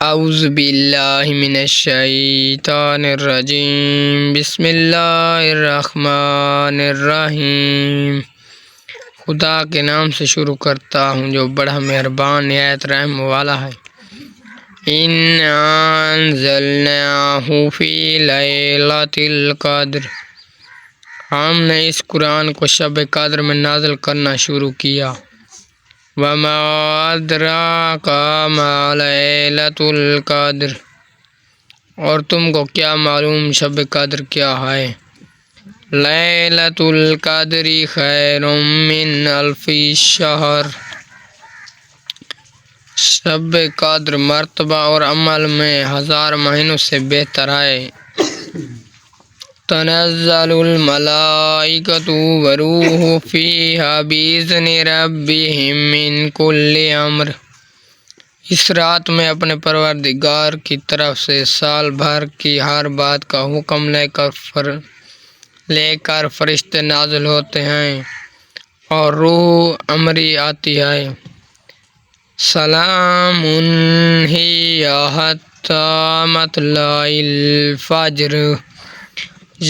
اعوذ باللہ من الشیطان الرجیم، بسم اللہ الرحمن الرحیم۔ خدا کے نام سے شروع کرتا ہوں جو بڑا مہربان نہایت رحم والا ہے۔ اِنَّا أَنزَلْنَاهُ فِي لَيْلَةِ الْقَدْرِ، ہم نے اس قرآن کو شب قدر میں نازل کرنا شروع کیا۔ وَمَا أَدْرَاكَ مَا لَيْلَةُ الْقَدْرِ، اور تم کو کیا معلوم شب قدر کیا ہے۔ لَيْلَةُ الْقَدْرِ خَيْرٌ مِّنْ أَلْفِ شَهْرٍ، شب قدر مرتبہ اور عمل میں 1000 مہینوں سے بہتر ہے۔ تنزل الملائکۃ والروح فیہا بإذن ربہم من کل امر، اس رات میں اپنے پروردگار کی طرف سے سال بھر کی ہر بات کا حکم لے کر فرشتے نازل ہوتے ہیں اور روح امری آتی ہے۔ سلام ہی حتی مطلع الفجر،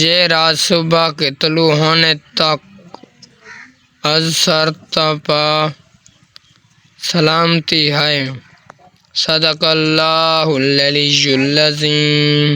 یہ رات صبح کے طلوع ہونے تک از شر پا سلامتی ہے۔ صدق اللہ العلی العظیم۔